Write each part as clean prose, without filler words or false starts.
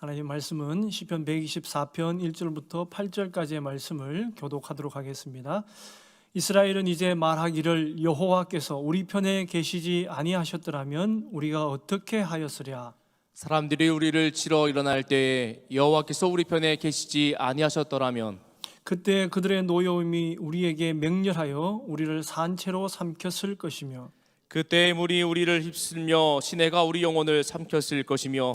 하나님 말씀은 시편 124편 1절부터 8절까지의 말씀을 교독하도록 하겠습니다. 이스라엘은 이제 말하기를 여호와께서 우리 편에 계시지 아니하셨더라면 우리가 어떻게 하였으랴. 사람들이 우리를 치러 일어날 때에 여호와께서 우리 편에 계시지 아니하셨더라면 그때 그들의 노여움이 우리에게 맹렬하여 우리를 산채로 삼켰을 것이며 그때 물이 우리를 휩쓸며 시내가 우리 영혼을 삼켰을 것이며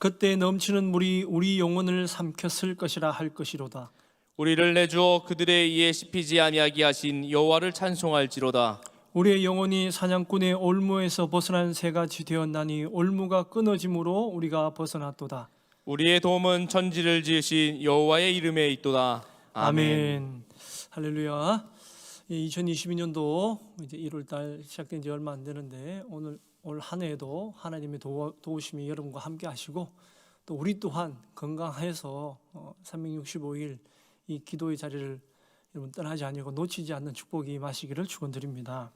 그때 넘치는 물이 우리 영혼을 삼켰을 것이라 할 것이로다. 우리를 내주어 그들의 이에 씹히지 아니하게 하신 여호와를 찬송할지로다. 우리의 영혼이 사냥꾼의 올무에서 벗어난 새같이 되었나니 올무가 끊어짐으로 우리가 벗어났도다. 우리의 도움은 천지를 지으신 여호와의 이름에 있도다. 아멘. 할렐루야. 2022년도 이제 1월달 시작된 지 얼마 안 되는데 올 한 해에도 하나님의 도우심이 여러분과 함께 하시고 또 우리 또한 건강해서 365일 이 기도의 자리를 여러분 떠나지 아니고 놓치지 않는 축복이 임하시기를 축원드립니다.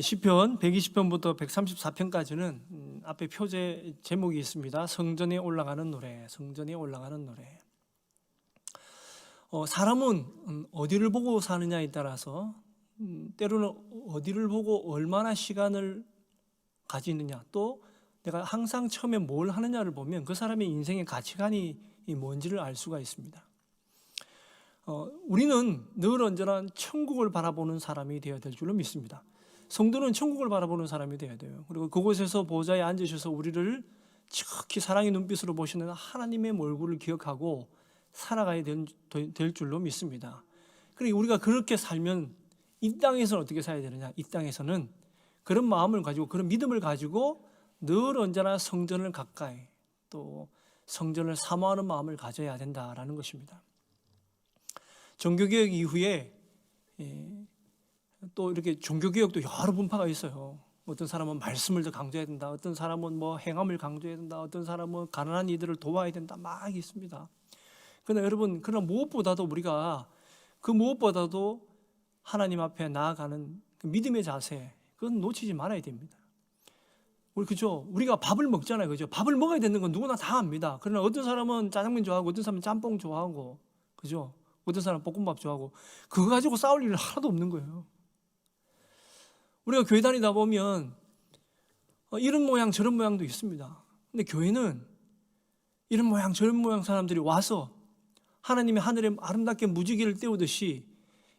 시편 120편부터 134편까지는 앞에 표제 제목이 있습니다. 성전에 올라가는 노래, 성전에 올라가는 노래. 사람은 어디를 보고 사느냐에 따라서 때로는 어디를 보고 얼마나 시간을 가지느냐, 또 내가 항상 처음에 뭘 하느냐를 보면 그 사람의 인생의 가치관이 뭔지를 알 수가 있습니다. 우리는 늘 언제나 천국을 바라보는 사람이 되어야 될 줄로 믿습니다. 성도는 천국을 바라보는 사람이 되어야 돼요. 그리고 그곳에서 보좌에 앉으셔서 우리를 지극히 사랑의 눈빛으로 보시는 하나님의 얼굴을 기억하고 살아가야 될 줄로 믿습니다. 그리고 우리가 그렇게 살면 이 땅에서는 어떻게 살아야 되느냐? 이 땅에서는 그런 마음을 가지고 그런 믿음을 가지고 늘 언제나 성전을 가까이 또 성전을 사모하는 마음을 가져야 된다라는 것입니다. 종교개혁 이후에 또 이렇게 종교개혁도 여러 분파가 있어요. 어떤 사람은 말씀을 더 강조해야 된다. 어떤 사람은 뭐 행함을 강조해야 된다. 어떤 사람은 가난한 이들을 도와야 된다. 막 있습니다. 그러나 여러분, 그러나 무엇보다도 우리가 그 무엇보다도 하나님 앞에 나아가는 그 믿음의 자세, 그건 놓치지 말아야 됩니다. 그죠? 우리가 밥을 먹잖아요. 그죠? 밥을 먹어야 되는 건 누구나 다 압니다. 그러나 어떤 사람은 짜장면 좋아하고, 어떤 사람은 짬뽕 좋아하고, 그죠? 어떤 사람은 볶음밥 좋아하고, 그거 가지고 싸울 일은 하나도 없는 거예요. 우리가 교회 다니다 보면 이런 모양 저런 모양도 있습니다. 근데 교회는 이런 모양 저런 모양 사람들이 와서 하나님의 하늘에 아름답게 무지개를 띄우듯이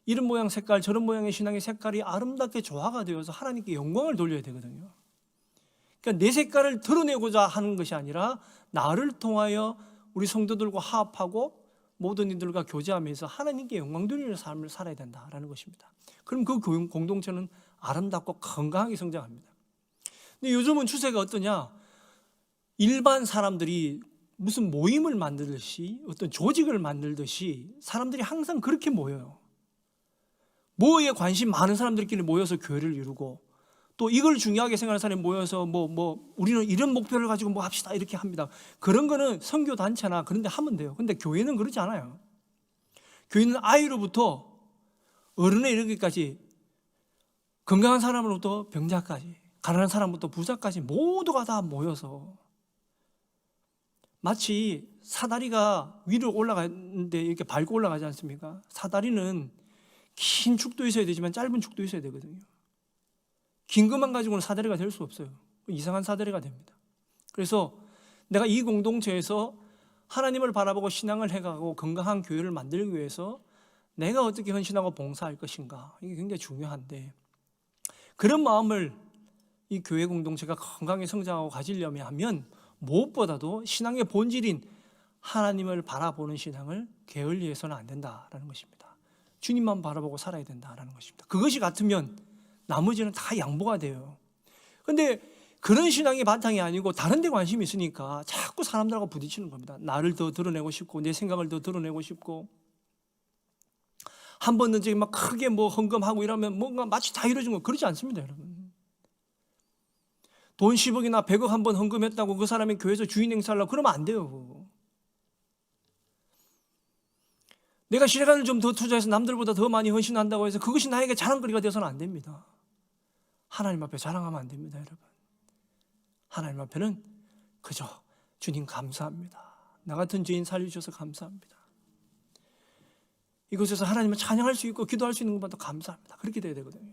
이런 모양 색깔 저런 모양의 신앙의 색깔이 아름답게 조화가 되어서 하나님께 영광을 돌려야 되거든요. 그러니까 내 색깔을 드러내고자 하는 것이 아니라 나를 통하여 우리 성도들과 화합하고 모든 이들과 교제하면서 하나님께 영광 돌리는 삶을 살아야 된다라는 것입니다. 그럼 그 공동체는 아름답고 건강하게 성장합니다. 근데 요즘은 추세가 어떠냐? 일반 사람들이 무슨 모임을 만들듯이 어떤 조직을 만들듯이 사람들이 항상 그렇게 모여요. 뭐에 관심 많은 사람들끼리 모여서 교회를 이루고 또 이걸 중요하게 생각하는 사람이 모여서 우리는 이런 목표를 가지고 뭐 합시다 이렇게 합니다. 그런 거는 선교 단체나 그런 데 하면 돼요. 근데 교회는 그렇지 않아요. 교회는 아이로부터 어른에 이르기까지 건강한 사람으로부터 병자까지 가난한 사람부터 부자까지 모두가 다 모여서 마치 사다리가 위로 올라가는데 이렇게 밟고 올라가지 않습니까? 사다리는 긴 축도 있어야 되지만 짧은 축도 있어야 되거든요. 긴 것만 가지고는 사다리가 될 수 없어요. 이상한 사다리가 됩니다. 그래서 내가 이 공동체에서 하나님을 바라보고 신앙을 해가고 건강한 교회를 만들기 위해서 내가 어떻게 헌신하고 봉사할 것인가, 이게 굉장히 중요한데 그런 마음을 이 교회 공동체가 건강하게 성장하고 가지려면 하면 무엇보다도 신앙의 본질인 하나님을 바라보는 신앙을 게을리해서는 안 된다라는 것입니다. 주님만 바라보고 살아야 된다라는 것입니다. 그것이 같으면 나머지는 다 양보가 돼요. 그런데 그런 신앙이 바탕이 아니고 다른 데 관심이 있으니까 자꾸 사람들하고 부딪히는 겁니다. 나를 더 드러내고 싶고 내 생각을 더 드러내고 싶고 한 번은 저기 막 크게 뭐 헌금하고 이러면 뭔가 마치 다 이루어진 거 그렇지 않습니다, 여러분. 돈 10억이나 100억 한 번 헌금했다고 그 사람이 교회에서 주인 행사하려고 그러면 안 돼요. 그거. 내가 시간을 좀 더 투자해서 남들보다 더 많이 헌신한다고 해서 그것이 나에게 자랑거리가 되어서는 안 됩니다. 하나님 앞에 자랑하면 안 됩니다, 여러분. 하나님 앞에는 그저 주님 감사합니다. 나 같은 죄인 살려주셔서 감사합니다. 이곳에서 하나님을 찬양할 수 있고 기도할 수 있는 것마다 감사합니다. 그렇게 돼야 되거든요.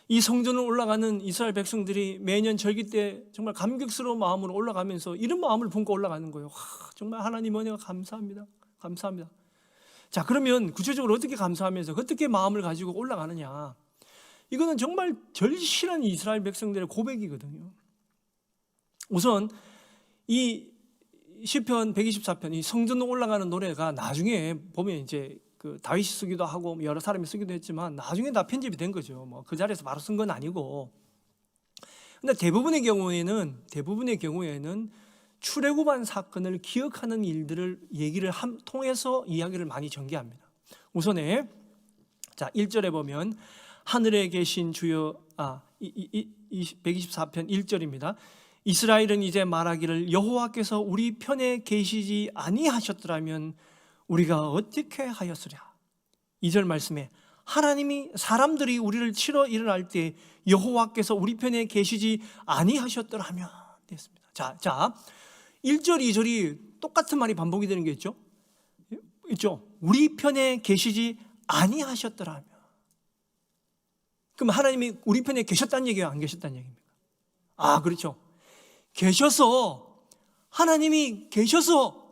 이 성전을 올라가는 이스라엘 백성들이 매년 절기 때 정말 감격스러운 마음으로 올라가면서 이런 마음을 품고 올라가는 거예요. 정말 하나님 은혜가 감사합니다. 감사합니다. 자, 그러면 구체적으로 어떻게 감사하면서 어떻게 마음을 가지고 올라가느냐? 이거는 정말 절실한 이스라엘 백성들의 고백이거든요. 우선 이 시편 124편 이 성전으로 올라가는 노래가 나중에 보면 이제 그 다윗이 쓰기도 하고 여러 사람이 쓰기도 했지만 나중에 다 편집이 된 거죠. 뭐 그 자리에서 바로 쓴 건 아니고. 근데 대부분의 경우에는 출애굽한 사건을 기억하는 일들을 얘기를 통해서 이야기를 많이 전개합니다. 우선에 자 1절에 보면 하늘에 계신 주여 124편 1절입니다. 이스라엘은 이제 말하기를 여호와께서 우리 편에 계시지 아니하셨더라면 우리가 어떻게 하였으랴. 2절 말씀에 하나님이 사람들이 우리를 치러 일어날 때 여호와께서 우리 편에 계시지 아니하셨더라면 됐습니다. 자 1절 2절이 똑같은 말이 반복이 되는 게 있죠. 우리 편에 계시지 아니하셨더라면. 그럼 하나님이 우리 편에 계셨다는 얘기예요, 안 계셨다는 얘기입니까? 그렇죠. 하나님이 계셔서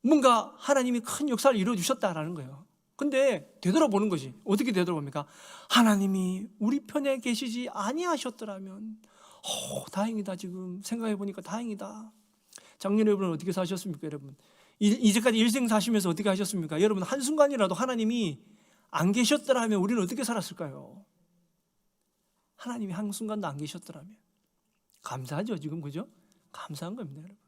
뭔가 하나님이 큰 역사를 이루어주셨다라는 거예요. 근데 되돌아보는 것이 어떻게 되돌아봅니까? 하나님이 우리 편에 계시지 아니하셨더라면 다행이다. 지금 생각해보니까 다행이다. 작년에 여러분 어떻게 사셨습니까? 여러분 이제까지 일생 사시면서 어떻게 하셨습니까? 여러분 한순간이라도 하나님이 안 계셨더라면 우리는 어떻게 살았을까요? 하나님이 한순간도 안 계셨더라면 감사하죠, 지금. 그죠? 감사한 겁니다, 여러분.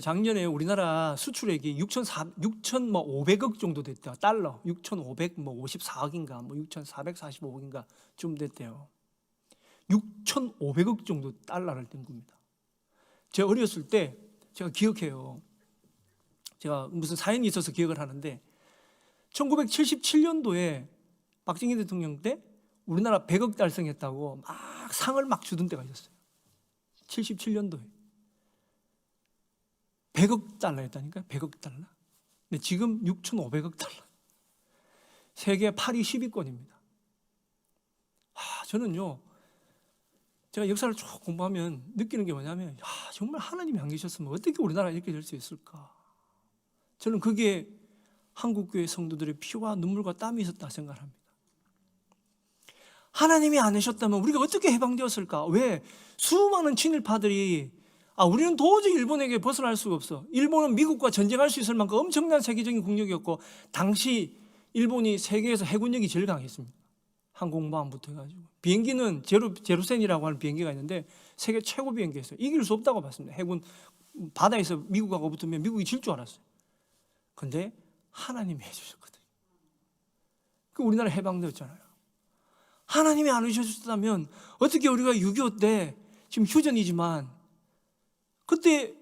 작년에 우리나라 수출액이 6,500억 정도 됐대요. 달러. 6,554억인가, 6,445억인가 좀 됐대요. 6,500억 정도 달러를 뗀 겁니다. 제가 어렸을 때 제가 기억해요. 제가 무슨 사연이 있어서 기억을 하는데 1977년도에 박정희 대통령 때 우리나라 100억 달성했다고 막 상을 막 주던 때가 있었어요. 77년도에 100억 달러였다니까요. 100억 달러. 근데 지금 6,500억 달러. 세계 8위 10위권입니다. 저는요, 제가 역사를 쭉 공부하면 느끼는 게 뭐냐면 정말 하나님이 안 계셨으면 어떻게 우리나라가 이렇게 될 수 있을까. 저는 그게 한국교회 성도들의 피와 눈물과 땀이 있었다 생각합니다. 하나님이 안 계셨다면 우리가 어떻게 해방되었을까? 왜? 수많은 친일파들이 우리는 도저히 일본에게 벗어날 수가 없어. 일본은 미국과 전쟁할 수 있을 만큼 엄청난 세계적인 국력이었고 당시 일본이 세계에서 해군력이 제일 강했습니다. 항공모함부터 해가지고 비행기는 제로센이라고 하는 비행기가 있는데 세계 최고 비행기였어요. 이길 수 없다고 봤습니다. 해군 바다에서 미국하고 붙으면 미국이 질 줄 알았어요. 근데 하나님이 해주셨거든요. 그 우리나라 해방되었잖아요. 하나님이 안 해주셨다면 어떻게 우리가 6.25 때 지금 휴전이지만 그때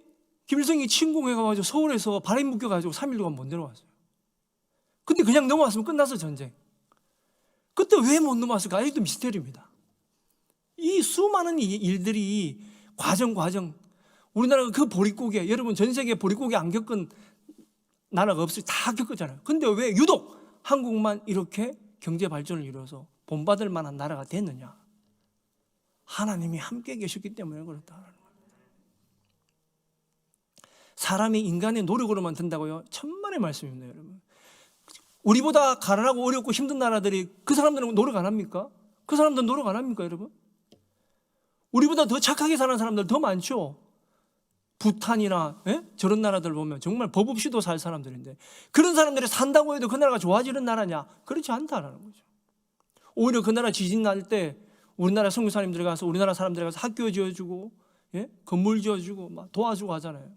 김일성이 침공해가지고 서울에서 바람 묶여가지고 3일 동안 못 내려왔어요. 근데 그냥 넘어왔으면 끝났어, 전쟁. 그때 왜 못 넘어왔을까? 아직도 미스테리입니다. 이 수많은 일들이 과정 우리나라가 그 보릿고개, 여러분 전 세계 보릿고개 안 겪은 나라가 없어요. 다 겪었잖아요. 근데 왜 유독 한국만 이렇게 경제 발전을 이루어서 본받을 만한 나라가 됐느냐? 하나님이 함께 계셨기 때문에 그렇다는 거예요. 사람이 인간의 노력으로만 된다고요? 천만의 말씀입니다, 여러분. 우리보다 가난하고 어렵고 힘든 나라들이 그 사람들은 노력 안 합니까? 그 사람들은 노력 안 합니까, 여러분? 우리보다 더 착하게 사는 사람들 더 많죠. 부탄이나 저런 나라들 보면 정말 법 없이도 살 사람들인데 그런 사람들이 산다고 해도 그 나라가 좋아지는 나라냐? 그렇지 않다라는 거죠. 오히려 그 나라 지진 날 때 우리나라 선교사님들이 가서 우리나라 사람들이 가서 학교 지어주고 건물 지어주고 막 도와주고 하잖아요.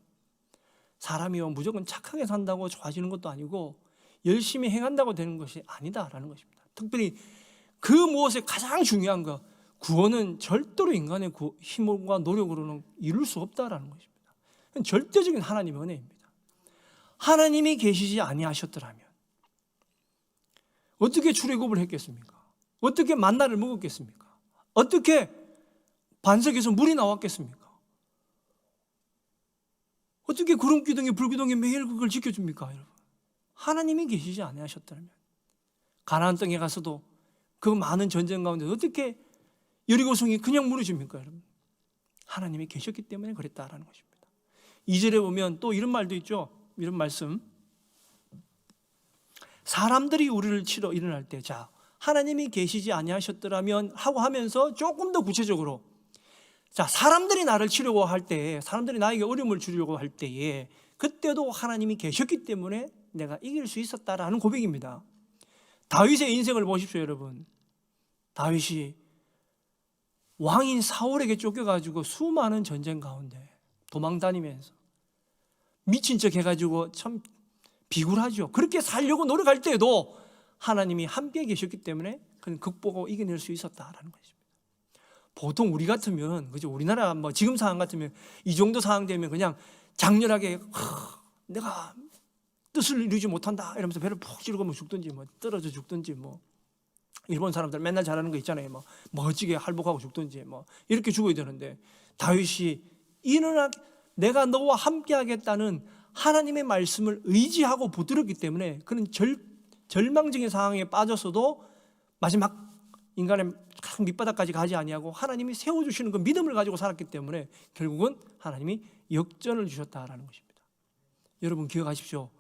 사람이요 무조건 착하게 산다고 좋아지는 것도 아니고 열심히 행한다고 되는 것이 아니다라는 것입니다. 특별히 그 무엇에 가장 중요한 거 구원은 절대로 인간의 힘과 노력으로는 이룰 수 없다라는 것입니다. 절대적인 하나님의 은혜입니다. 하나님이 계시지 아니하셨더라면 어떻게 출애굽을 했겠습니까? 어떻게 만나를 먹었겠습니까? 어떻게 반석에서 물이 나왔겠습니까? 어떻게 구름 기둥이 불 기둥이 매일 그걸 지켜줍니까, 여러분? 하나님이 계시지 아니하셨다면 가나안 땅에 가서도 그 많은 전쟁 가운데 어떻게 여리고성이 그냥 무너집니까, 여러분? 하나님이 계셨기 때문에 그랬다라는 것입니다. 2절에 보면 또 이런 말도 있죠. 이런 말씀. 사람들이 우리를 치러 일어날 때, 자, 하나님이 계시지 아니하셨더라면 하고 하면서 조금 더 구체적으로, 자, 사람들이 나를 치려고 할 때, 사람들이 나에게 어려움을 주려고 할 때에 그때도 하나님이 계셨기 때문에 내가 이길 수 있었다라는 고백입니다. 다윗의 인생을 보십시오, 여러분. 다윗이 왕인 사울에게 쫓겨가지고 수많은 전쟁 가운데 도망다니면서 미친 척 해가지고 참 비굴하죠. 그렇게 살려고 노력할 때에도 하나님이 함께 계셨기 때문에 그는 극복하고 이겨낼 수 있었다라는 것입니다. 보통 우리 같으면, 그죠? 우리나라 뭐 지금 상황 같으면 이 정도 상황 되면 그냥 장렬하게 내가 뜻을 이루지 못한다 이러면서 배를 푹 찌르고 뭐 죽든지 뭐 떨어져 죽든지, 뭐 일본 사람들 맨날 잘하는 거 있잖아요. 뭐 멋지게 할복하고 죽든지 뭐 이렇게 죽어야 되는데, 다윗이 일어나게 내가 너와 함께 하겠다는 하나님의 말씀을 의지하고 붙들었기 때문에 그는 절망적인 상황에 빠졌어도 마지막 인간의 밑바닥까지 가지 아니하고 하나님이 세워주시는 그 믿음을 가지고 살았기 때문에 결국은 하나님이 역전을 주셨다라는 것입니다. 여러분 기억하십시오.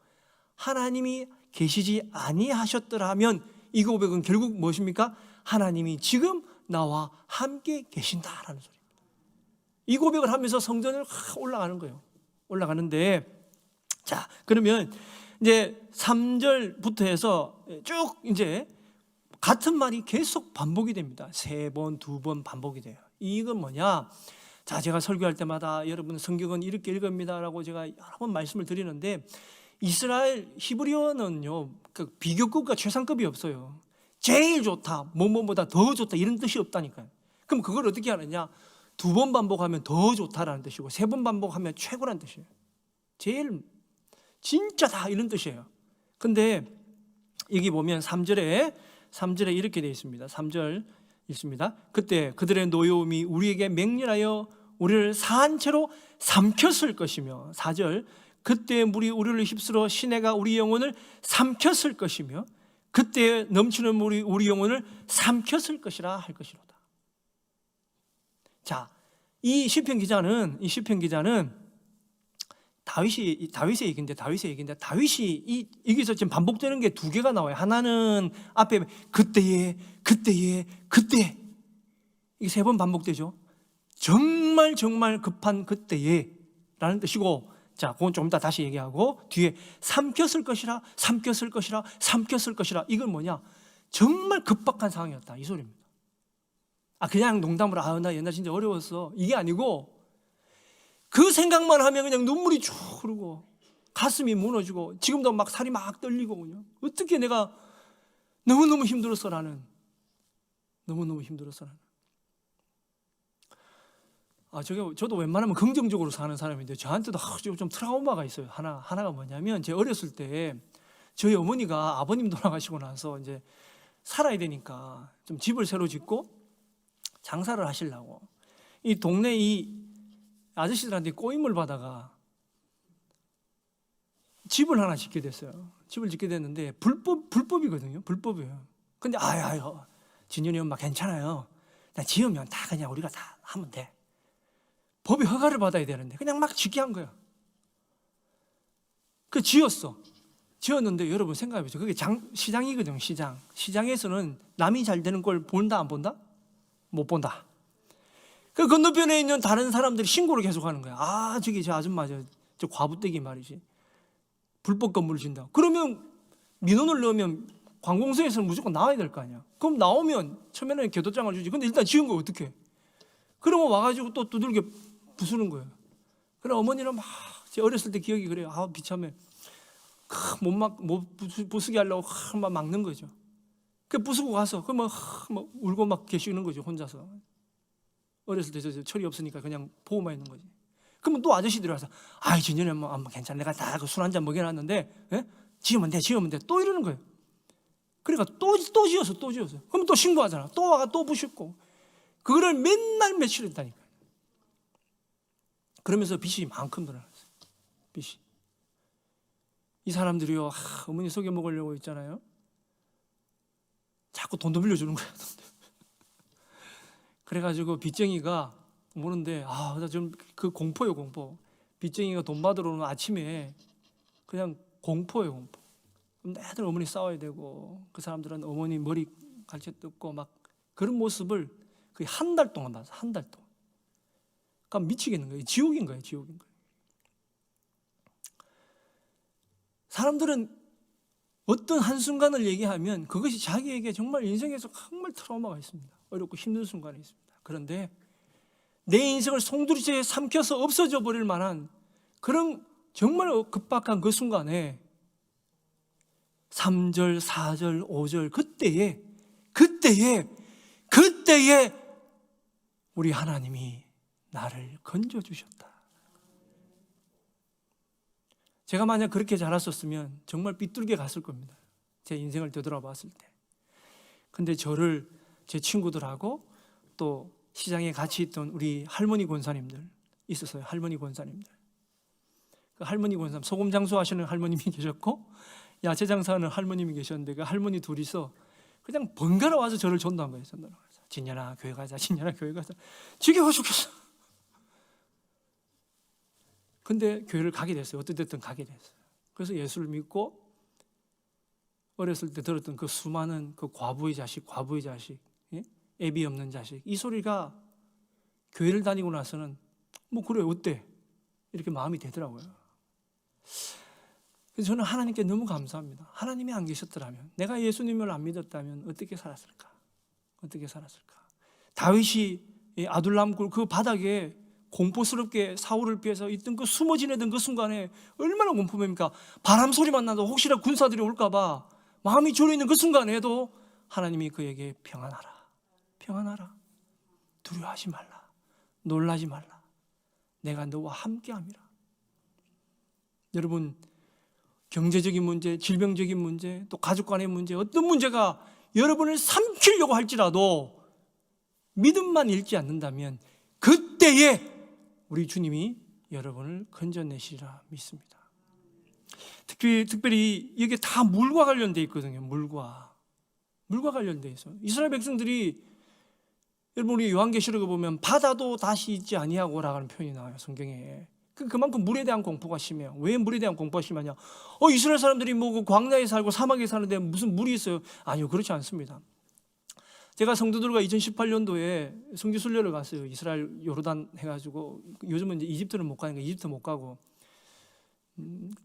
하나님이 계시지 아니하셨더라면 이 고백은 결국 무엇입니까? 하나님이 지금 나와 함께 계신다라는 소리입니다. 이 고백을 하면서 성전을 올라가는 거예요. 올라가는데, 자, 그러면 이제 3절부터 해서 쭉 이제 같은 말이 계속 반복이 됩니다. 3번, 2번 반복이 돼요. 이건 뭐냐? 자, 제가 설교할 때마다 여러분 성경은 이렇게 읽습니다라고 제가 여러 번 말씀을 드리는데, 이스라엘 히브리어는요, 그 비교급과 최상급이 없어요. 제일 좋다, 뭐뭐보다 더 좋다 이런 뜻이 없다니까요. 그럼 그걸 어떻게 하느냐? 2번 반복하면 더 좋다라는 뜻이고 3번 반복하면 최고라는 뜻이에요. 제일 진짜다 이런 뜻이에요. 근데 여기 보면 3절에 이렇게 되어 있습니다. 3절 읽습니다. 그때 그들의 노여움이 우리에게 맹렬하여 우리를 사한 채로 삼켰을 것이며, 4절 그때 물이 우리를 휩쓸어 시내가 우리 영혼을 삼켰을 것이며 그때 넘치는 물이 우리 영혼을 삼켰을 것이라 할 것이로다. 자, 이 시편 기자는 다윗의 얘기인데 다윗이 여기서 지금 반복되는 게 2개가 나와요. 하나는 앞에 그때 이게 3번 반복되죠. 정말 급한 그때에라는 뜻이고, 자, 그건 좀 이따 다시 얘기하고, 뒤에 삼켰을 것이라 이건 뭐냐? 정말 급박한 상황이었다 이 소리입니다. 그냥 농담으로 나 옛날 진짜 어려웠어 이게 아니고, 그 생각만 하면 그냥 눈물이 쭉 흐르고 가슴이 무너지고 지금도 막 살이 막 떨리고, 그냥 어떻게 내가 너무너무 힘들었어. 나는 너무너무 힘들었어. 나는. 저도 웬만하면 긍정적으로 사는 사람인데 저한테도 좀 트라우마가 있어요. 하나가 뭐냐면, 제 어렸을 때 저희 어머니가 아버님 돌아가시고 나서 이제 살아야 되니까 좀 집을 새로 짓고 장사를 하시려고 이 동네 이 아저씨들한테 꼬임을 받아가 집을 하나 짓게 됐어요. 집을 짓게 됐는데 불법이거든요. 불법이에요. 근데 진현이 엄마 괜찮아요. 나 지으면 다 그냥 우리가 다 하면 돼. 법이 허가를 받아야 되는데 그냥 막 짓게 한 거야. 그 지었는데 여러분 생각해보세요. 그게 시장이거든요. 시장에서는 남이 잘 되는 걸 본다 안 본다? 못 본다. 그 건너편에 있는 다른 사람들이 신고를 계속하는 거야. 저기 저 아줌마 저 과부떼기 말이지, 불법 건물을 짓는다. 그러면 민원을 넣으면 관공서에서는 무조건 나와야 될 거 아니야. 그럼 나오면 처음에는 교도장을 주지. 근데 일단 지은 거 어떡해? 그러면 와가지고 또 두들겨 부수는 거예요. 그럼 어머니는 막, 제 어렸을 때 기억이 그래요. 비참해. 못 부수게 하려고 막 막는 거죠. 그 부수고 가서 그 막 울고 막 계시는 거죠, 혼자서. 어렸을 때 저 철이 없으니까 그냥 보고만 있는 거지. 그러면 또 아저씨들이 와서 진현이 엄마 괜찮아, 내가 다 술 한 잔 먹여놨는데 지으면 돼 또 이러는 거예요. 그러니까 또 지었어. 그러면 또 신고하잖아. 또 와가 또 부셨고. 그거를 맨날 며칠 했다니까요. 그러면서 빚이 만큼 늘어났어요. 빚이. 이 사람들이요, 어머니 속여 먹으려고 있잖아요. 자꾸 돈도 빌려주는 거예요. 그래가지고 빚쟁이가 오는데 좀 그 공포예요, 공포. 빚쟁이가 돈 받으러 오는 아침에 그냥 공포예요, 공포. 매달 어머니 싸워야 되고 그 사람들은 어머니 머리 갈채 뜯고 막 그런 모습을 거의 한 달 동안 봤어요. 한 달 동안. 그러니까 미치겠는 거예요. 지옥인 거예요, 지옥인 거예요. 사람들은 어떤 한순간을 얘기하면 그것이 자기에게 정말 인생에서 정말 트라우마가 있습니다. 어렵고 힘든 순간이 있습니다. 그런데 내 인생을 송두리째 삼켜서 없어져 버릴 만한 그런 정말 급박한 그 순간에 3절, 4절, 5절 그때에 우리 하나님이 나를 건져주셨다. 제가 만약 그렇게 자랐었으면 정말 삐뚤게 갔을 겁니다. 제 인생을 되돌아봤을 때. 근데 저를 제 친구들하고 또 시장에 같이 있던 우리 할머니 권사님들 있었어요. 할머니 권사님들. 그 할머니 권사님, 소금 장수하시는 할머님이 계셨고 야채 장사하는 할머님이 계셨는데 그 할머니 둘이서 그냥 번갈아 와서 저를 전도한 거예요. 진년아 교회 가자, 진년아 교회 가자. 지겨워 죽겠어. 근데 교회를 가게 됐어요. 어떻든 가게 됐어요. 그래서 예수를 믿고 어렸을 때 들었던 그 수많은 그 과부의 자식, 예? 애비 없는 자식, 이 소리가 교회를 다니고 나서는 뭐 그래 어때? 이렇게 마음이 되더라고요. 그래서 저는 하나님께 너무 감사합니다. 하나님이 안 계셨더라면, 내가 예수님을 안 믿었다면 어떻게 살았을까? 다윗이 아둘람 굴 그 바닥에 공포스럽게 사울을 피해서 있던 그 숨어 지내던 그 순간에 얼마나 공포입니까? 바람 소리만 나도 혹시나 군사들이 올까 봐 마음이 졸여 있는 그 순간에도 하나님이 그에게 평안하라. 두려워하지 말라. 놀라지 말라. 내가 너와 함께함이라. 여러분, 경제적인 문제, 질병적인 문제, 또 가족 간의 문제, 어떤 문제가 여러분을 삼키려고 할지라도 믿음만 잃지 않는다면 그때에 우리 주님이 여러분을 건져내시리라 믿습니다. 특별히 이게 다 물과 관련되어 있거든요. 물과 관련되어 있어요. 이스라엘 백성들이 여러분 우리 요한계시록에 보면 바다도 다시 있지 아니하고라고 하는 표현이 나와요. 성경에. 그만큼 물에 대한 공포가 심해요. 왜 물에 대한 공포가 심하냐? 이스라엘 사람들이 뭐 그 광야에 살고 사막에 사는데 무슨 물이 있어요? 아니요, 그렇지 않습니다. 제가 성도들과 2018년도에 성지순례를 갔어요. 이스라엘 요르단 해가지고 요즘은 이제 이집트는 못 가니까 이집트 못 가고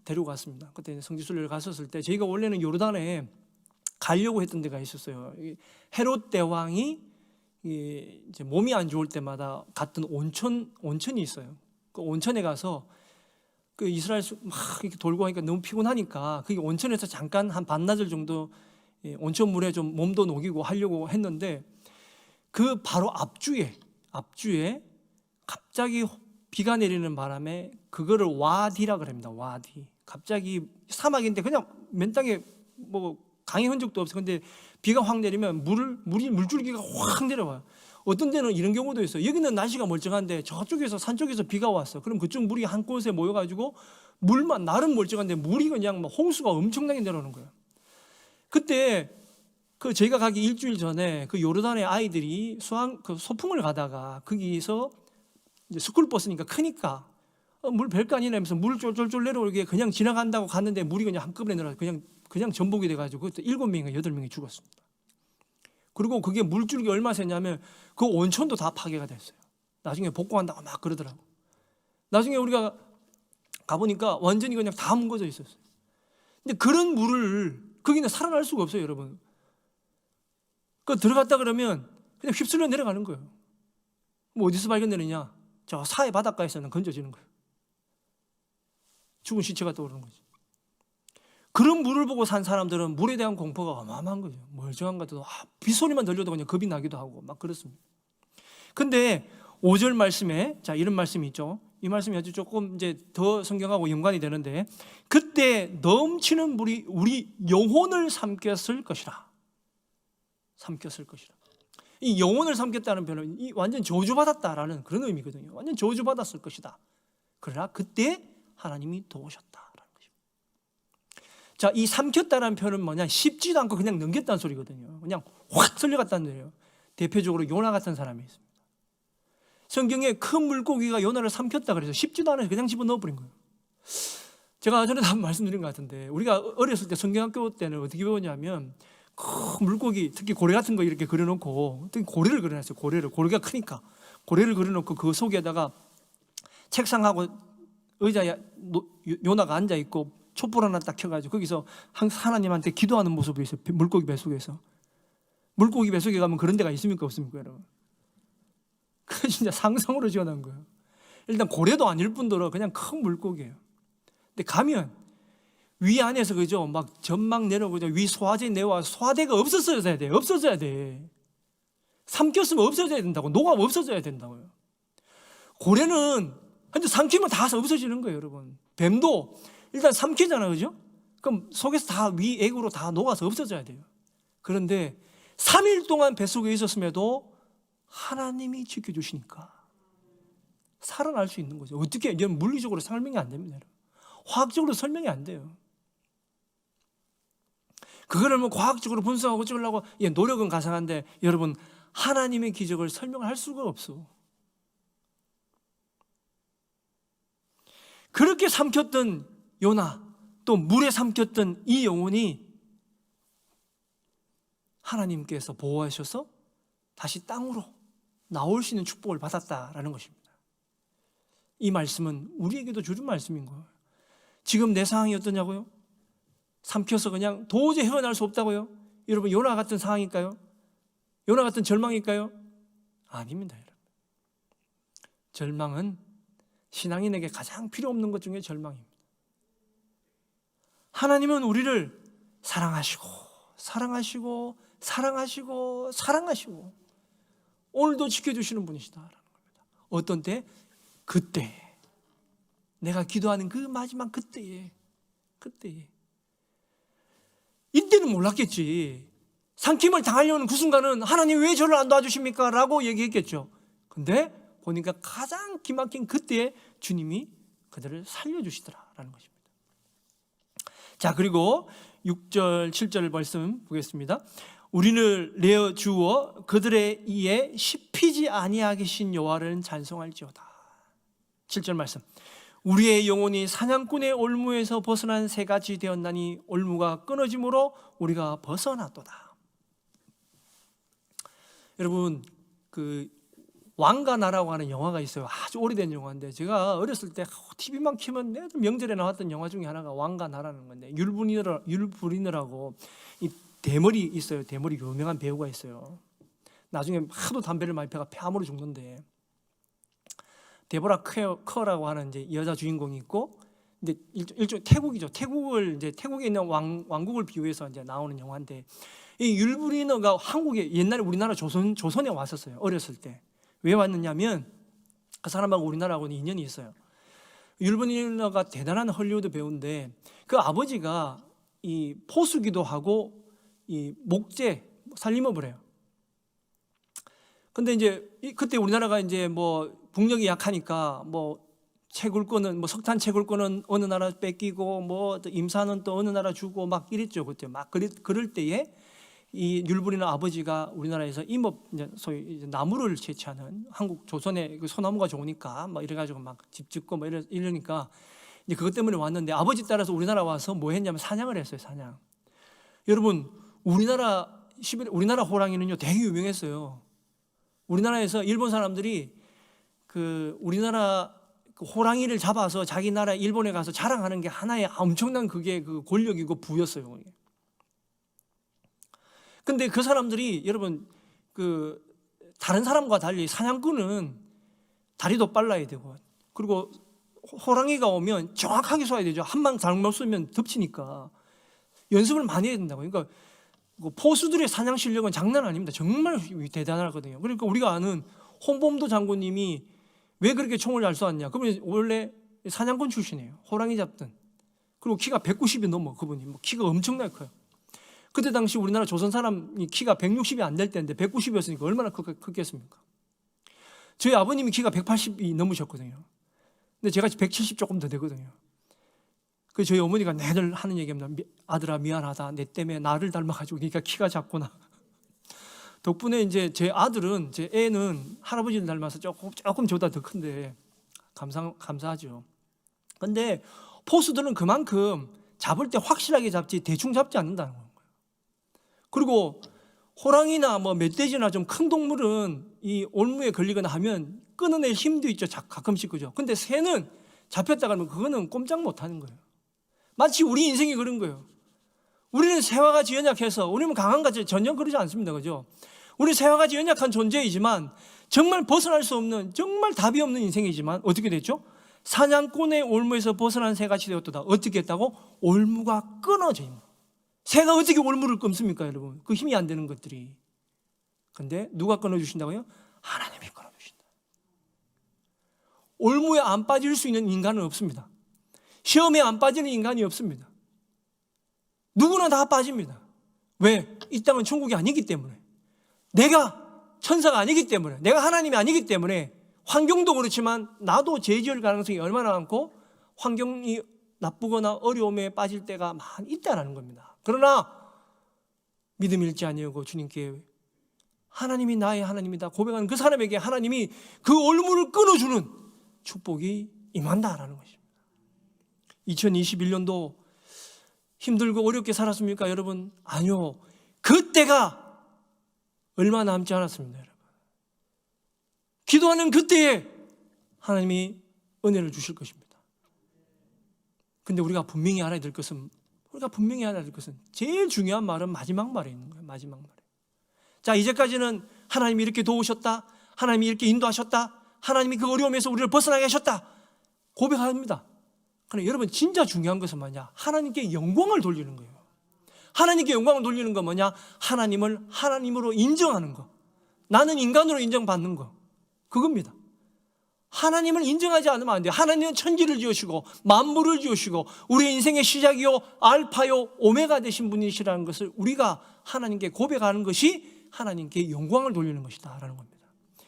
데리고 갔습니다. 그때 성지순례를 갔었을 때 저희가 원래는 요르단에 가려고 했던 데가 있었어요. 헤롯 대왕이 이제 몸이 안 좋을 때마다 갔던 온천이 있어요. 그 온천에 가서 그 이스라엘 막 이렇게 돌고 하니까 너무 피곤하니까 그 온천에서 잠깐 한 반나절 정도 온천물에 좀 몸도 녹이고 하려고 했는데 그 바로 앞주에 갑자기 비가 내리는 바람에 그거를 와디라 그럽니다. 와디. 갑자기 사막인데 그냥 맨 땅에 뭐 강의 흔적도 없어. 근데 비가 확 내리면 물줄기가 확 내려와요. 어떤 데는 이런 경우도 있어요. 여기는 날씨가 멀쩡한데 저쪽에서 산 쪽에서 비가 왔어. 그럼 그쪽 물이 한 곳에 모여가지고 물만 나름 멀쩡한데 물이 그냥 막 홍수가 엄청나게 내려오는 거예요. 그때 그 저희가 가기 일주일 전에 그 요르단의 아이들이 그 소풍을 가다가 거기서 이제 스쿨버스니까 크니까 물 별거 아니네 하면서 물 쫄쫄쫄 내려오게 그냥 지나간다고 갔는데 물이 그냥 한꺼번에 내려와서 그냥 전복이 돼가지고 그때 7명인가 8명이 죽었습니다. 그리고 그게 물줄기 얼마 샜냐면 그 온천도 다 파괴가 됐어요. 나중에 복구한다고 막 그러더라고. 나중에 우리가 가보니까 완전히 그냥 다 뭉개져 있었어요. 근데 그런 물을 거기는 살아날 수가 없어요, 여러분. 그 들어갔다 그러면 그냥 휩쓸려 내려가는 거예요. 뭐 어디서 발견되느냐? 저 사해 바닷가에서는 건져지는 거예요. 죽은 시체가 떠오르는 거지. 그런 물을 보고 산 사람들은 물에 대한 공포가 어마어마한 거죠. 멀쩡한 것 같아도 빗소리만 들려도 그냥 겁이 나기도 하고 막 그렇습니다. 근데 5절 말씀에 이런 말씀이 있죠. 이 말씀이 아주 조금 이제 더 성경하고 연관이 되는데 그때 넘치는 물이 우리 영혼을 삼켰을 것이라. 이 영혼을 삼켰다는 표현은 이 완전 저주받았다라는 그런 의미거든요. 완전 저주받았을 것이다. 그러나 그때 하나님이 도우셨다라는 것입니다. 자, 이 삼켰다는 표현은 뭐냐? 씹지도 않고 그냥 넘겼다는 소리거든요. 그냥 확 설려갔다는 소리예요. 대표적으로 요나 같은 사람이 있습니다. 성경에 큰 물고기가 요나를 삼켰다 그래서 씹지도 않아서 그냥 집어넣어버린 거예요. 제가 전에도 한번 말씀드린 것 같은데 우리가 어렸을 때 성경학교 때는 어떻게 배웠냐면 큰 물고기, 특히 고래 같은 거 이렇게 그려놓고, 특히 고래를 그려놨어요. 고래가 크니까 고래를 그려놓고 그 속에다가 책상하고 의자에 요나가 앉아 있고 촛불 하나 딱 켜가지고 거기서 하나님한테 기도하는 모습이 있어요. 물고기 뱃속에서. 물고기 뱃속에 가면 그런 데가 있습니까 없습니까 여러분? 그 진짜 상상으로 지어낸 거예요. 일단 고래도 아닐 뿐더러 그냥 큰 물고기예요. 근데 가면 위 안에서 그죠 막 전막 내려오고 위 소화제 내와 소화대가 없어져야 돼. 없어져야 돼. 삼켰으면 없어져야 된다고. 녹아 없어져야 된다고요. 고래는 완전 삼키면 다 없어지는 거예요, 여러분. 뱀도 일단 삼키잖아요, 그죠? 그럼 속에서 다 위 액으로 다 녹아서 없어져야 돼요. 그런데 3일 동안 뱃속에 있었음에도 하나님이 지켜주시니까 살아날 수 있는 거죠. 어떻게? 이건 물리적으로 설명이 안 됩니다. 화학적으로 설명이 안 돼요. 그거를 뭐 과학적으로 분석하고 찍으려고 노력은 가상한데 여러분 하나님의 기적을 설명할 수가 없어. 그렇게 삼켰던 요나 또 물에 삼켰던 이 영혼이 하나님께서 보호하셔서 다시 땅으로 나올 수 있는 축복을 받았다라는 것입니다. 이 말씀은 우리에게도 주는 말씀인 거예요. 지금 내 상황이 어떠냐고요? 삼켜서 그냥 도저히 헤어날 수 없다고요? 여러분 요나 같은 상황일까요? 요나 같은 절망일까요? 아닙니다, 여러분. 절망은 신앙인에게 가장 필요 없는 것 중에 절망입니다. 하나님은 우리를 사랑하시고 사랑하시고 사랑하시고 사랑하시고 오늘도 지켜주시는 분이시다라는 겁니다. 어떤 때? 그때 내가 기도하는 그 마지막 그때에 이때는 몰랐겠지. 삼킴을 당하려는 그 순간은 하나님 왜 저를 안 도와주십니까? 라고 얘기했겠죠. 근데 보니까 가장 기막힌 그때에 주님이 그들을 살려주시더라라는 것입니다. 자, 그리고 6절 7절 말씀 보겠습니다. 우리를 내어 주어 그들의 이에 씹히지 아니하게 하신 여호와를 찬송할지어다. 7절 말씀. 우리의 영혼이 사냥꾼의 올무에서 벗어난 새같이 되었나니 올무가 끊어짐으로 우리가 벗어났도다. 여러분 그 왕과 나라고 하는 영화가 있어요. 아주 오래된 영화인데 제가 어렸을 때 TV만 켜면 매일 명절에 나왔던 영화 중에 하나가 왕과 나라는 건데 율브리너라고 이 대머리 있어요. 대머리 유명한 배우가 있어요. 나중에 하도 담배를 많이 피다가 폐암으로 죽는데 데보라 커라고 하는 이제 여자 주인공이 있고, 근데 일종 태국이죠. 태국에 있는 왕국을 비유해서 이제 나오는 영화인데 이 율브리너가 한국에 옛날에 우리나라 조선에 왔었어요. 어렸을 때. 왜 왔느냐면 그 사람하고 우리나라하고는 인연이 있어요. 율브리너가 대단한 헐리우드 배우인데 그 아버지가 이 포수기도 하고 이 목재 살림업을 해요. 근데 이제 그때 우리나라가 이제 뭐 국력이 약하니까 뭐 채굴권은 뭐 석탄 채굴권은 어느 나라 뺏기고 뭐 임사는 또 어느 나라 주고 막 이랬죠. 그때 막 그럴 때에 이 율브리너 아버지가 우리나라에서 임업 이제 소위 이제 나무를 채취하는 한국 조선의 그 소나무가 좋으니까 막 이래가지고 막 집 짓고 뭐 이러니까 이제 그것 때문에 왔는데 아버지 따라서 우리나라 와서 뭐 했냐면 사냥을 했어요. 사냥. 여러분 우리나라 호랑이는요 되게 유명했어요. 우리나라에서 일본 사람들이 그 우리나라 그 호랑이를 잡아서 자기 나라 일본에 가서 자랑하는 게 하나의 엄청난 그게 그 권력이고 부였어요. 근데 그 사람들이 여러분 그 다른 사람과 달리 사냥꾼은 다리도 빨라야 되고 그리고 호랑이가 오면 정확하게 쏴야 되죠. 한 방 잘못 쏘면 덮치니까 연습을 많이 해야 된다고. 그러니까 포수들의 사냥 실력은 장난 아닙니다. 정말 대단하거든요. 그러니까 우리가 아는 홍범도 장군님이 왜 그렇게 총을 잘 쏘았냐? 그분이 원래 사냥꾼 출신이에요. 호랑이 잡던. 그리고 키가 190이 넘어 그분이. 뭐 키가 엄청나게 커요. 그때 당시 우리나라 조선 사람이 키가 160이 안 될 때인데 190이었으니까 얼마나 컸겠습니까? 저희 아버님이 키가 180이 넘으셨거든요. 근데 제가 170 조금 더 되거든요. 그 저희 어머니가 매일 하는 얘기입니다. 아들아 미안하다. 내 때문에 나를 닮아가지고 그러니까 키가 작구나. 덕분에 이제 제 아들은, 제 애는 할아버지를 닮아서 조금 저보다 더 큰데 감사하죠. 근데 포수들은 그만큼 잡을 때 확실하게 잡지 대충 잡지 않는다는 거예요. 그리고 호랑이나 뭐 멧돼지나 좀 큰 동물은 이 올무에 걸리거나 하면 끊어낼 힘도 있죠. 가끔씩, 그죠? 근데 새는 잡혔다 그러면 그거는 꼼짝 못 하는 거예요. 마치 우리 인생이 그런 거예요. 우리는 새와 같이 연약해서, 우리는 강한 같이 전혀 그러지 않습니다. 그죠? 우리 새와 같이 연약한 존재이지만 정말 벗어날 수 없는, 정말 답이 없는 인생이지만 어떻게 됐죠? 사냥꾼의 올무에서 벗어난 새같이 되었도다. 어떻게 했다고? 올무가 끊어져요. 새가 어떻게 올무를 끊습니까, 여러분? 그 힘이 안 되는 것들이. 근데 누가 끊어주신다고요? 하나님이 끊어주신다. 올무에 안 빠질 수 있는 인간은 없습니다. 시험에 안 빠지는 인간이 없습니다. 누구나 다 빠집니다. 왜? 이 땅은 천국이 아니기 때문에. 내가 천사가 아니기 때문에, 내가 하나님이 아니기 때문에 환경도 그렇지만 나도 죄 지을 가능성이 얼마나 많고 환경이 나쁘거나 어려움에 빠질 때가 많이 있다라는 겁니다. 그러나 믿음 잃지 아니하고 주님께 하나님이 나의 하나님이다 고백하는 그 사람에게 하나님이 그 올무를 끊어주는 축복이 임한다라는 것입니다. 2021년도 힘들고 어렵게 살았습니까, 여러분? 아니요. 그때가 얼마 남지 않았습니다, 여러분. 기도하는 그때에 하나님이 은혜를 주실 것입니다. 근데 우리가 분명히 알아야 될 것은, 제일 중요한 말은 마지막 말에 있는 거예요. 마지막 말에. 자, 이제까지는 하나님이 이렇게 도우셨다, 하나님이 이렇게 인도하셨다, 하나님이 그 어려움에서 우리를 벗어나게 하셨다 고백합니다. 그런데 여러분, 진짜 중요한 것은 뭐냐? 하나님께 영광을 돌리는 거예요. 하나님께 영광을 돌리는 건 뭐냐? 하나님을 하나님으로 인정하는 거. 나는 인간으로 인정받는 거. 그겁니다. 하나님을 인정하지 않으면 안 돼요. 하나님은 천지를 지으시고 만물을 지으시고 우리의 인생의 시작이요 알파요 오메가 되신 분이시라는 것을 우리가 하나님께 고백하는 것이 하나님께 영광을 돌리는 것이다 라는 겁니다.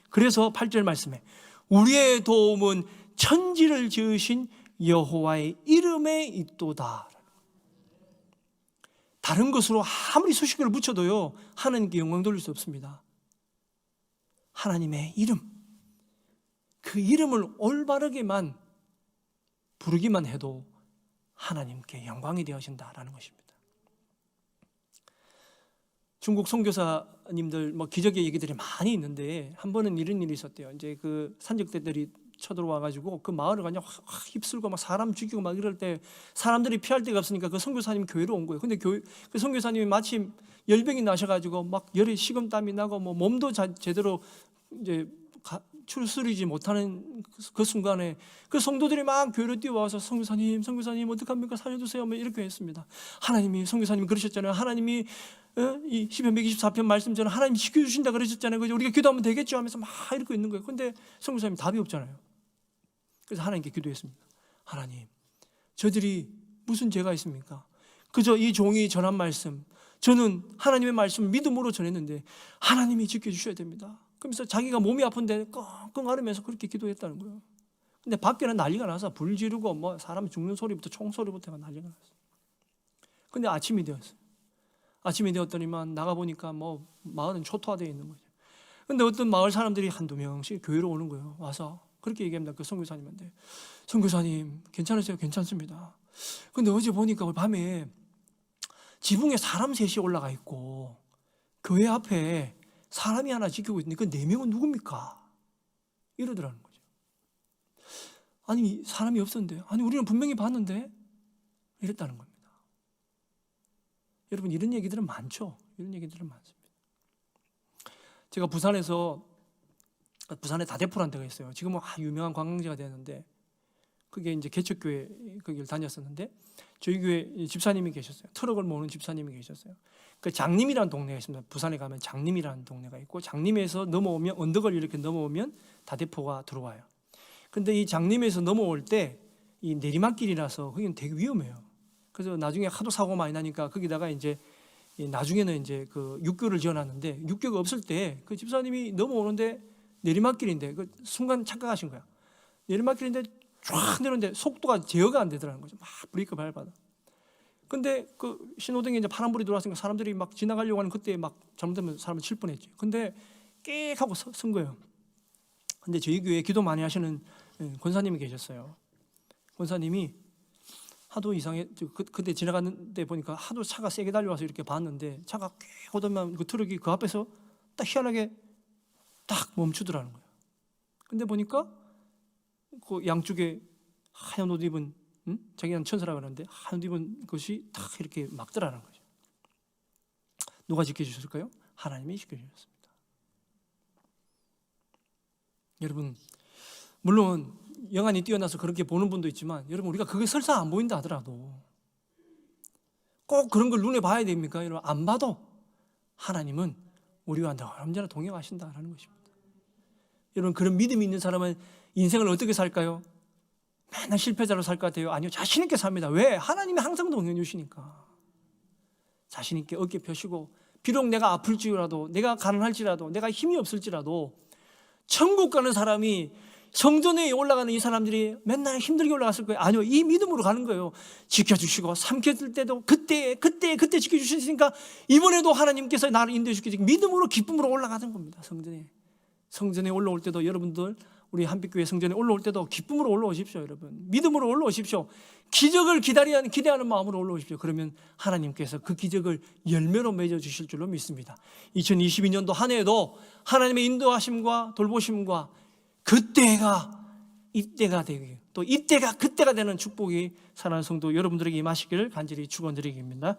그래서 8절 말씀에 우리의 도움은 천지를 지으신 여호와의 이름에 있도다. 다른 것으로 아무리 수식어를 붙여도요 하나님께 영광 돌릴 수 없습니다. 하나님의 이름, 그 이름을 올바르게만 부르기만 해도 하나님께 영광이 되어진다라는 것입니다. 중국 선교사님들 뭐 기적의 얘기들이 많이 있는데 한 번은 이런 일이 있었대요. 이제 그 산적대들이 쳐들어와 가지고 그 마을을 그냥 확 휩쓸고 막 사람 죽이고 막 이럴 때 사람들이 피할 데가 없으니까 그 선교사님이 교회로 온 거예요. 근데 그 선교사님이 마침 열병이 나셔 가지고 막 열이 식은땀이 나고 뭐 몸도 제대로 이제 추스리지 못하는 그 순간에 그 성도들이 막 교회로 뛰어와서 선교사님 어떡합니까? 살려주세요. 뭐 이렇게 했습니다. 하나님이, 선교사님이 그러셨잖아요. 하나님이 이 시편 124편 말씀처럼 하나님이 지켜주신다 그러셨잖아요. 그죠? 우리가 기도하면 되겠죠 하면서 막 이러고 있는 거예요. 근데 선교사님 답이 없잖아요. 그래서 하나님께 기도했습니다. 하나님, 저들이 무슨 죄가 있습니까? 그저 이 종이 전한 말씀, 저는 하나님의 말씀을 믿음으로 전했는데 하나님이 지켜주셔야 됩니다. 그러면서 자기가 몸이 아픈데 끙끙 앓으면서 그렇게 기도했다는 거예요. 근데 밖에는 난리가 나서 불 지르고 뭐 사람 죽는 소리부터 총소리부터 난리가 났어요. 근데 아침이 되었어요. 아침이 되었더니만 나가보니까 뭐 마을은 초토화되어 있는 거죠. 근데 어떤 마을 사람들이 한두 명씩 교회로 오는 거예요. 와서 그렇게 얘기합니다. 그 선교사님한테. 선교사님 괜찮으세요? 괜찮습니다. 근데 어제 보니까 밤에 지붕에 사람 셋이 올라가 있고 교회 앞에 사람이 하나 지키고 있는데 그 4명은 누굽니까? 이러더라는 거죠. 아니 사람이 없었는데, 아니 우리는 분명히 봤는데 이랬다는 겁니다. 여러분 이런 얘기들은 많죠. 이런 얘기들은 많습니다. 제가 부산에 다대포라는 데가 있어요. 지금은 유명한 관광지가 되었는데 그게 이제 개척교회 거기를 다녔었는데 저희 교회 집사님이 계셨어요. 트럭을 모는 집사님이 계셨어요. 그 장림이라는 동네가 있습니다. 부산에 가면 장림이라는 동네가 있고 장림에서 넘어오면 언덕을 이렇게 넘어오면 다대포가 들어와요. 근데 이 장림에서 넘어올 때 이 내리막길이라서 거기는 되게 위험해요. 그래서 나중에 하도 사고 많이 나니까 거기다가 이제 나중에는 이제 그 육교를 지어놨는데 육교가 없을 때 그 집사님이 넘어오는데 내리막길인데 그 순간 착각하신 거야. 내리막길인데 쫙 내렸는데 속도가 제어가 안 되더라는 거죠. 막 브레이크 밟아도. 근데 그 신호등에 이제 파란불이 들어왔으니까 사람들이 막 지나가려고 하는 그때 막 잘못되면 사람을 칠 뻔했지. 근데 깨 하고 선 거예요. 근데 저희 교회에 기도 많이 하시는 권사님이 계셨어요. 권사님이 하도 이상해. 그때 지나갔는데 보니까 하도 차가 세게 달려와서 이렇게 봤는데 차가 꽤 오더만 그 트럭이 그 앞에서 딱 희한하게 딱 멈추더라는 거예요. 근데 보니까 그 양쪽에 하얀 옷 입은 자기는 천사라고 하는데 하얀 옷 입은 것이 딱 이렇게 막더라는 거죠. 누가 지켜주셨을까요? 하나님이 지켜주셨습니다. 여러분, 물론 영안이 뛰어나서 그렇게 보는 분도 있지만 여러분, 우리가 그게 설사 안 보인다 하더라도 꼭 그런 걸 눈에 봐야 됩니까? 여러분, 안 봐도 하나님은 우리와 언제나 동행하신다라는 것입니다. 여러분, 그런 믿음이 있는 사람은 인생을 어떻게 살까요? 맨날 실패자로 살 것 같아요? 아니요, 자신 있게 삽니다. 왜? 하나님이 항상 동행해 주시니까. 자신 있게 어깨 펴시고, 비록 내가 아플지라도, 내가 가난할지라도, 내가 힘이 없을지라도 천국 가는 사람이 성전에 올라가는 이 사람들이 맨날 힘들게 올라갔을 거예요. 아니요, 이 믿음으로 가는 거예요. 지켜주시고 삼켰을 때도 그때 지켜주시니까 이번에도 하나님께서 나를 인도해 주시고 믿음으로 기쁨으로 올라가는 겁니다. 성전에 올라올 때도 여러분들, 우리 한빛교회 성전에 올라올 때도 기쁨으로 올라오십시오. 여러분, 믿음으로 올라오십시오. 기적을 기대하는 마음으로 올라오십시오. 그러면 하나님께서 그 기적을 열매로 맺어주실 줄로 믿습니다. 2022년도 한 해에도 하나님의 인도하심과 돌보심과 이때가 되기, 또 이때가 그때가 되는 축복이 사랑하는 성도 여러분들에게 임하시기를 간절히 축원드리겠습니다.